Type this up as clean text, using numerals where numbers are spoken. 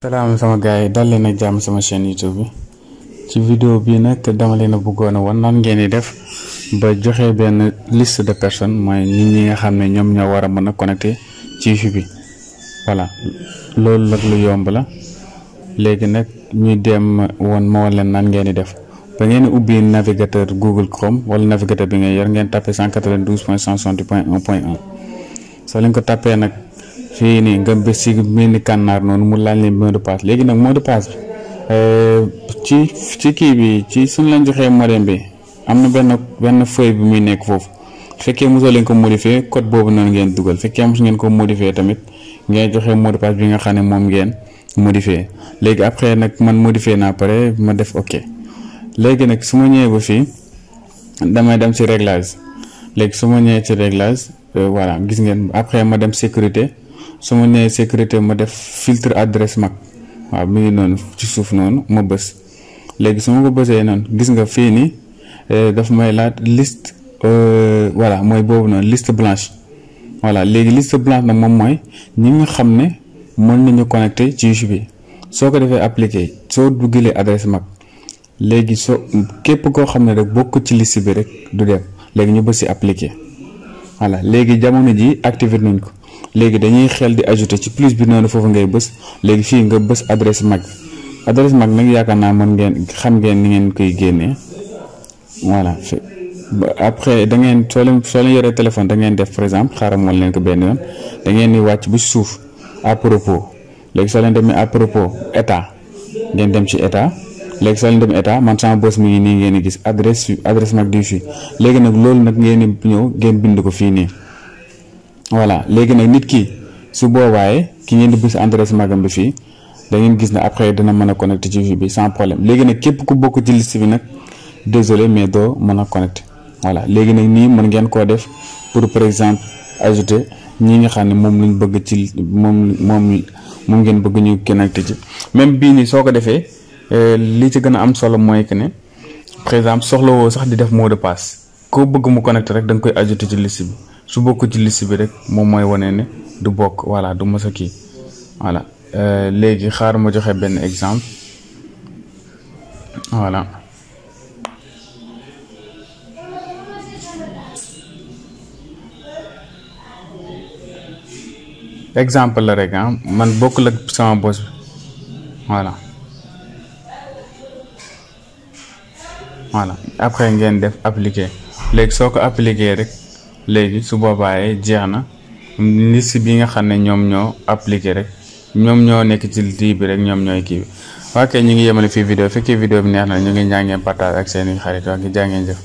Salam sama gaay dal leen ak jàmm sama chaîne YouTube bi ci vidéo bi nak dama leen bëggoon won nan ngeen di def ba joxe ben liste de personnes moy nit ñi nga xamné ñom ñoo wara mëna connecter ci YouTube bi voilà loolu nak lu yomb la légui nak ñu dem won mo leen nan ngeen di def ba ngeen ubbi navigateur Google Chrome wala navigateur bi ngay yor ngeen tapé 192.168.1.1 so leen ko tapé nak fii nii nga bés si mel ni kànnaar noonu mu laaj leen mot de passe léegi nag mot de passe bi ci kii bi ci suñ leen joxee modem bi am na benn feuille bi muy nekk foofu fekkee mosoo leen ko modifier code boobu noonu ngeen dugal fekkee mos ngeen ko modifier tamit ngeen joxe mot de passe bi nga xam ne moom ngeen modifier léegi après nag man modifier naa pare ma def ok léegi nag su ma ñëwee ba fii damay dem ci réglage léegi su ma ñëwee ci réglage voilà gis ngeen après ma dem sécurité su ma nee sécurité ma def filtre adresse MAC waaw mi ngi noonu ci suuf noonu ma bës léegi su ma ko bësee noonu gis nga fii nii daf may laaj liste voilà mooy boobu noonu liste blanche voilà léegi liste blanche nag moom mooy ñi nga xam ne mën nañu connecté ci YouTube bi soo ko defee appliqué soo duggalee adresse MAC léegi soo képp koo xam ne rek bokk ci liste bi rek du dem léegi ñu bës si appliqué voilà léegi jamono ji activé nañ ko léegi dañuy xel di ajouter ci plus bi noonu foofu ngay bës léegi fii nga bës adresse MAC adresse MAC nag yaakaar naa mën ngeen xam ngeen ni ngeen koy génnee voilà après da ngeen soo leen yoree téléphone da ngeen def par exemple xaaral mool leen ko benn yoon da ngeen di wàcc bu suuf à propos léegi soo leen demee à propos état ngeen dem ci état léegi soo leen dem état man sama bës mi ngi nii ngeen di gis adresse MAC di fii léegi nag loolu nag ngeen di ñëw ngeen bind ko fii nii voilà léegi nag nit ki su boobaaye ki ngeen di bës adresse magam bi fii da ngeen gis ne après dina mën a connecté ci YouTube bi sans problème léegi nag képp ku bokk ci liste bi nag désolé mais doo mën a connecté voilà léegi nag nii mën ngeen koo def pour par exemple ajouter ñi nga xam ne moom lañ bëgg ci moom ngeen bëgg ñu connecté ci même bii nii soo ko defee li ci gën a am solo mooy que ne par exemple soxla woo sax di def mot de passe koo bëgg mu connecté rek da nga koy ajouter ci liste bi su bokk ci liste bi rek moom mooy wane ne du bokk voilà du mës a kii voilà léegi xaar ma joxe benn exemple voilà exemple la rek man bokkul ak sama bos bi voilà après ngeen def appliquer léegi soo ko appliquer rek léegi su boobaaye jeex na liste bi nga xam ne ñoom ñoo appliqué rek ñoom ñoo nekk ci lii bi rek ñoom ñooy kii bi waa kay ñu ngi yemale fii vidéo fekkee vidéo bi neex na ñu ngi ñaa ngeen partage ak seeni xarit waa ngi jaa ngeen jëf